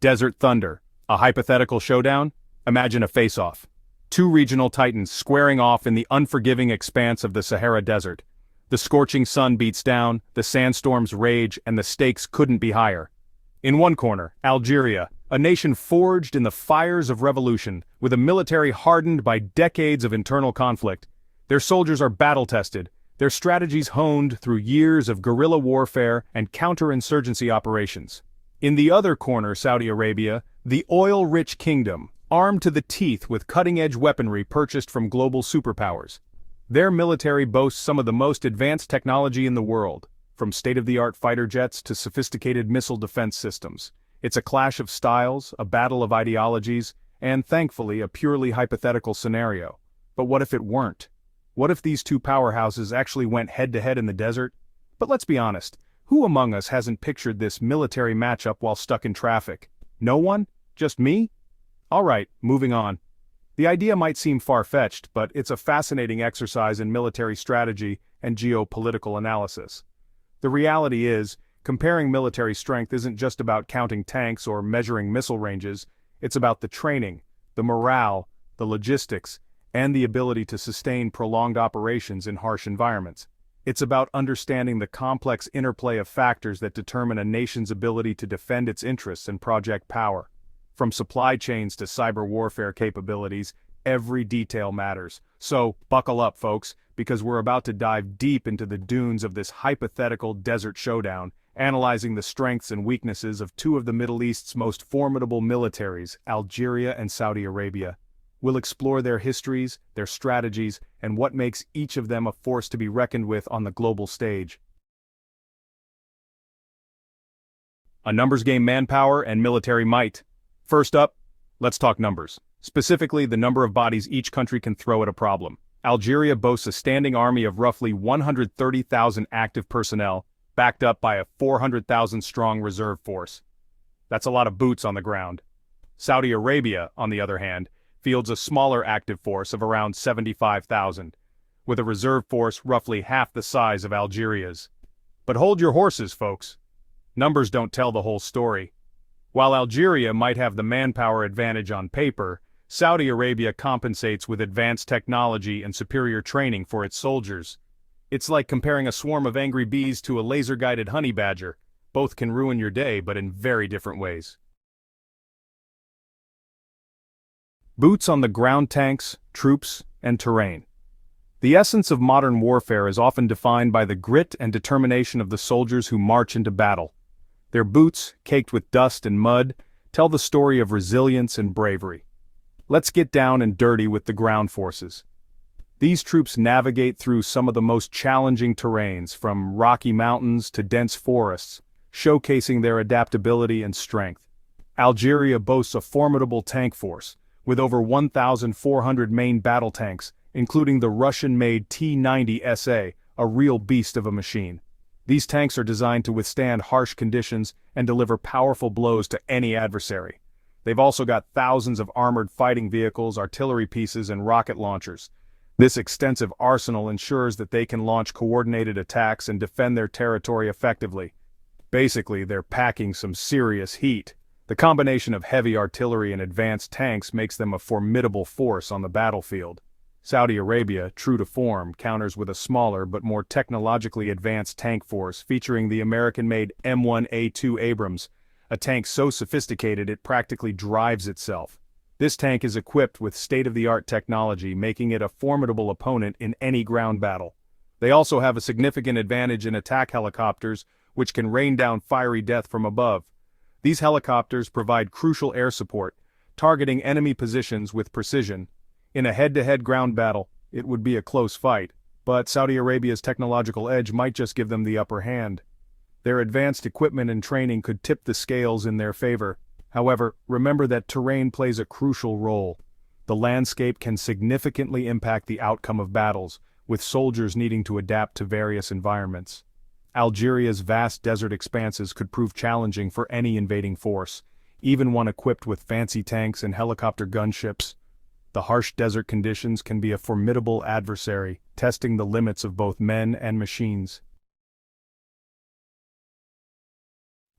Desert Thunder, a hypothetical showdown? Imagine a face-off. Two regional titans squaring off in the unforgiving expanse of the Sahara Desert. The scorching sun beats down, the sandstorms rage, and the stakes couldn't be higher. In one corner, Algeria, a nation forged in the fires of revolution, with a military hardened by decades of internal conflict. Their soldiers are battle-tested, their strategies honed through years of guerrilla warfare and counterinsurgency operations. In the other corner, Saudi Arabia, the oil-rich kingdom, armed to the teeth with cutting-edge weaponry purchased from global superpowers. Their military boasts some of the most advanced technology in the world, from state-of-the-art fighter jets to sophisticated missile defense systems. It's a clash of styles, a battle of ideologies, and thankfully a purely hypothetical scenario. But what if it weren't? What if these two powerhouses actually went head-to-head in the desert? But let's be honest, who among us hasn't pictured this military matchup while stuck in traffic? No one? Just me? Alright, moving on. The idea might seem far-fetched, but it's a fascinating exercise in military strategy and geopolitical analysis. The reality is, comparing military strength isn't just about counting tanks or measuring missile ranges, it's about the training, the morale, the logistics, and the ability to sustain prolonged operations in harsh environments. It's about understanding the complex interplay of factors that determine a nation's ability to defend its interests and project power. From supply chains to cyber warfare capabilities, every detail matters. So, buckle up, folks, because we're about to dive deep into the dunes of this hypothetical desert showdown, analyzing the strengths and weaknesses of two of the Middle East's most formidable militaries, Algeria and Saudi Arabia. We'll explore their histories, their strategies, and what makes each of them a force to be reckoned with on the global stage. A numbers game: manpower and military might. First up, let's talk numbers. Specifically, the number of bodies each country can throw at a problem. Algeria boasts a standing army of roughly 130,000 active personnel, backed up by a 400,000-strong reserve force. That's a lot of boots on the ground. Saudi Arabia, on the other hand, fields a smaller active force of around 75,000, with a reserve force roughly half the size of Algeria's. But hold your horses, folks. Numbers don't tell the whole story. While Algeria might have the manpower advantage on paper, Saudi Arabia compensates with advanced technology and superior training for its soldiers. It's like comparing a swarm of angry bees to a laser-guided honey badger. Both can ruin your day, but in very different ways. Boots on the ground: tanks, troops, and terrain. The essence of modern warfare is often defined by the grit and determination of the soldiers who march into battle. Their boots, caked with dust and mud, tell the story of resilience and bravery. Let's get down and dirty with the ground forces. These troops navigate through some of the most challenging terrains, from rocky mountains to dense forests, showcasing their adaptability and strength. Algeria boasts a formidable tank force, with over 1,400 main battle tanks, including the Russian-made T-90SA, a real beast of a machine. These tanks are designed to withstand harsh conditions and deliver powerful blows to any adversary. They've also got thousands of armored fighting vehicles, artillery pieces, and rocket launchers. This extensive arsenal ensures that they can launch coordinated attacks and defend their territory effectively. Basically, they're packing some serious heat. The combination of heavy artillery and advanced tanks makes them a formidable force on the battlefield. Saudi Arabia, true to form, counters with a smaller but more technologically advanced tank force featuring the American-made M1A2 Abrams, a tank so sophisticated it practically drives itself. This tank is equipped with state-of-the-art technology, making it a formidable opponent in any ground battle. They also have a significant advantage in attack helicopters, which can rain down fiery death from above. These helicopters provide crucial air support, targeting enemy positions with precision. In a head-to-head ground battle, it would be a close fight, but Saudi Arabia's technological edge might just give them the upper hand. Their advanced equipment and training could tip the scales in their favor. However, remember that terrain plays a crucial role. The landscape can significantly impact the outcome of battles, with soldiers needing to adapt to various environments. Algeria's vast desert expanses could prove challenging for any invading force, even one equipped with fancy tanks and helicopter gunships. The harsh desert conditions can be a formidable adversary, testing the limits of both men and machines.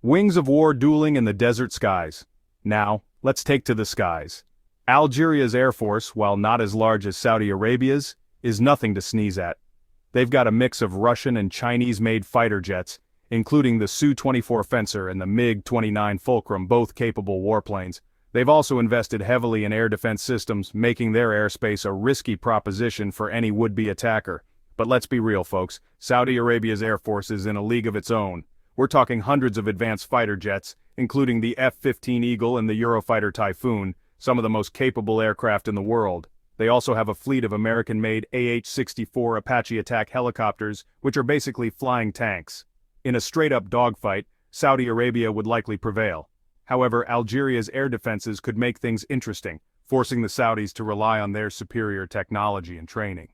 Wings of war dueling in the desert skies. Now, let's take to the skies. Algeria's air force, while not as large as Saudi Arabia's, is nothing to sneeze at. They've got a mix of Russian and Chinese-made fighter jets, including the Su-24 Fencer and the MiG-29 Fulcrum, both capable warplanes. They've also invested heavily in air defense systems, making their airspace a risky proposition for any would-be attacker. But let's be real, folks, Saudi Arabia's air force is in a league of its own. We're talking hundreds of advanced fighter jets, including the F-15 Eagle and the Eurofighter Typhoon, some of the most capable aircraft in the world. They also have a fleet of American-made AH-64 Apache attack helicopters, which are basically flying tanks. In a straight-up dogfight, Saudi Arabia would likely prevail. However, Algeria's air defenses could make things interesting, forcing the Saudis to rely on their superior technology and training.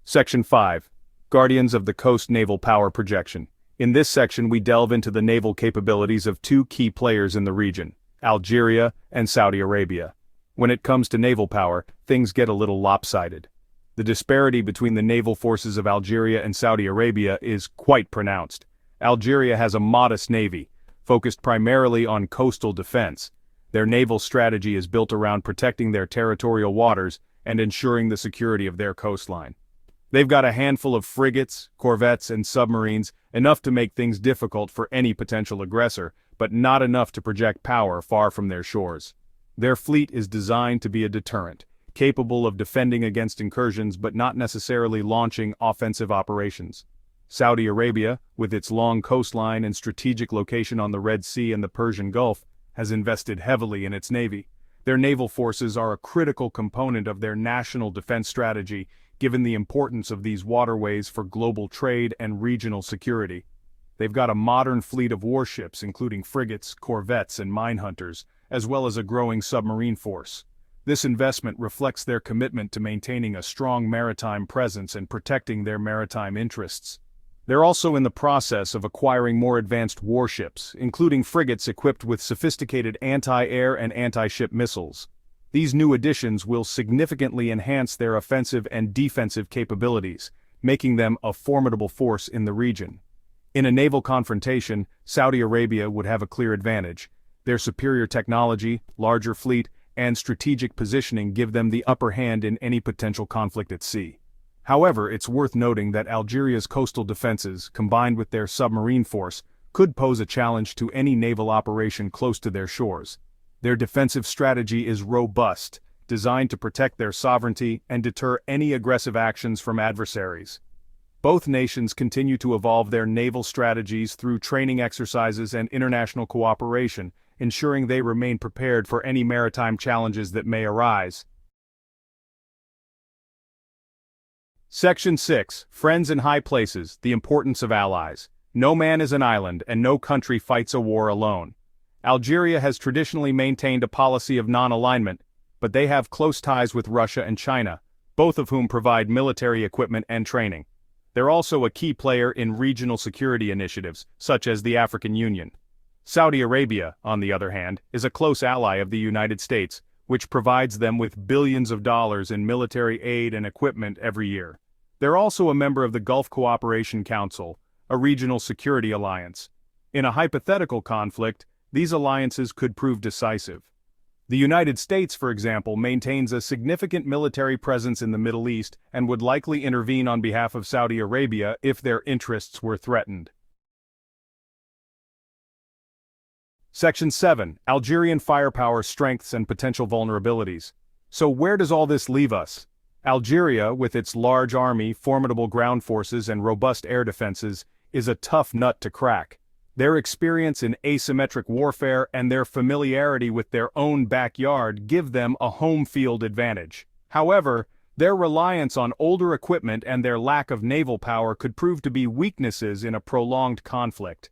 Section 5. Guardians of the Coast Naval Power Projection. In this section we delve into the naval capabilities of two key players in the region, Algeria and Saudi Arabia. When it comes to naval power, things get a little lopsided. The disparity between the naval forces of Algeria and Saudi Arabia is quite pronounced. Algeria has a modest navy, focused primarily on coastal defense. Their naval strategy is built around protecting their territorial waters and ensuring the security of their coastline. They've got a handful of frigates, corvettes, and submarines, enough to make things difficult for any potential aggressor, but not enough to project power far from their shores. Their fleet is designed to be a deterrent, capable of defending against incursions but not necessarily launching offensive operations. Saudi Arabia, with its long coastline and strategic location on the Red Sea and the Persian Gulf, has invested heavily in its navy. Their naval forces are a critical component of their national defense strategy, given the importance of these waterways for global trade and regional security. They've got a modern fleet of warships, including frigates, corvettes, and minehunters, as well as a growing submarine force. This investment reflects their commitment to maintaining a strong maritime presence and protecting their maritime interests. They're also in the process of acquiring more advanced warships, including frigates equipped with sophisticated anti-air and anti-ship missiles. These new additions will significantly enhance their offensive and defensive capabilities, making them a formidable force in the region. In a naval confrontation, Saudi Arabia would have a clear advantage. Their superior technology, larger fleet, and strategic positioning give them the upper hand in any potential conflict at sea. However, it's worth noting that Algeria's coastal defenses, combined with their submarine force, could pose a challenge to any naval operation close to their shores. Their defensive strategy is robust, designed to protect their sovereignty and deter any aggressive actions from adversaries. Both nations continue to evolve their naval strategies through training exercises and international cooperation, ensuring they remain prepared for any maritime challenges that may arise. Section 6. Friends in High Places, the Importance of Allies. No man is an island, and no country fights a war alone. Algeria has traditionally maintained a policy of non-alignment, but they have close ties with Russia and China, both of whom provide military equipment and training. They're also a key player in regional security initiatives, such as the African Union. Saudi Arabia, on the other hand, is a close ally of the United States, which provides them with billions of dollars in military aid and equipment every year. They're also a member of the Gulf Cooperation Council, a regional security alliance. In a hypothetical conflict, these alliances could prove decisive. The United States, for example, maintains a significant military presence in the Middle East and would likely intervene on behalf of Saudi Arabia if their interests were threatened. Section 7. Algerian firepower strengths and potential vulnerabilities. So where does all this leave us? Algeria, with its large army, formidable ground forces, and robust air defenses, is a tough nut to crack. Their experience in asymmetric warfare and their familiarity with their own backyard give them a home field advantage. However, their reliance on older equipment and their lack of naval power could prove to be weaknesses in a prolonged conflict.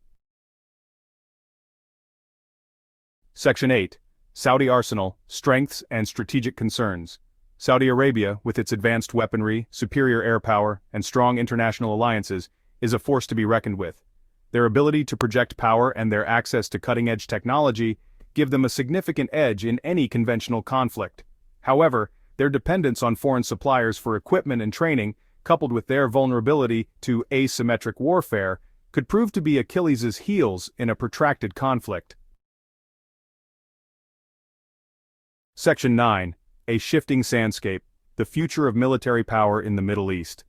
Section 8. Saudi Arsenal, Strengths and Strategic Concerns. Saudi Arabia, with its advanced weaponry, superior air power, and strong international alliances, is a force to be reckoned with. Their ability to project power and their access to cutting-edge technology give them a significant edge in any conventional conflict. However, their dependence on foreign suppliers for equipment and training, coupled with their vulnerability to asymmetric warfare, could prove to be Achilles' heels in a protracted conflict. Section 9. A shifting sandscape, the future of military power in the Middle East.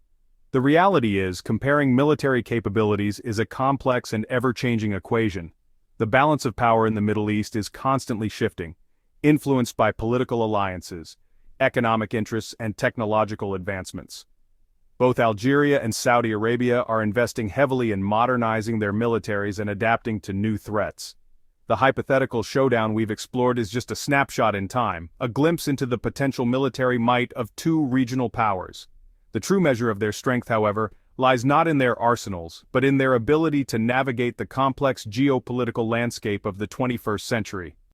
The reality is, comparing military capabilities is a complex and ever-changing equation. The balance of power in the Middle East is constantly shifting, influenced by political alliances, economic interests, and technological advancements. Both Algeria and Saudi Arabia are investing heavily in modernizing their militaries and adapting to new threats. The hypothetical showdown we've explored is just a snapshot in time, a glimpse into the potential military might of two regional powers. The true measure of their strength, however, lies not in their arsenals, but in their ability to navigate the complex geopolitical landscape of the 21st century.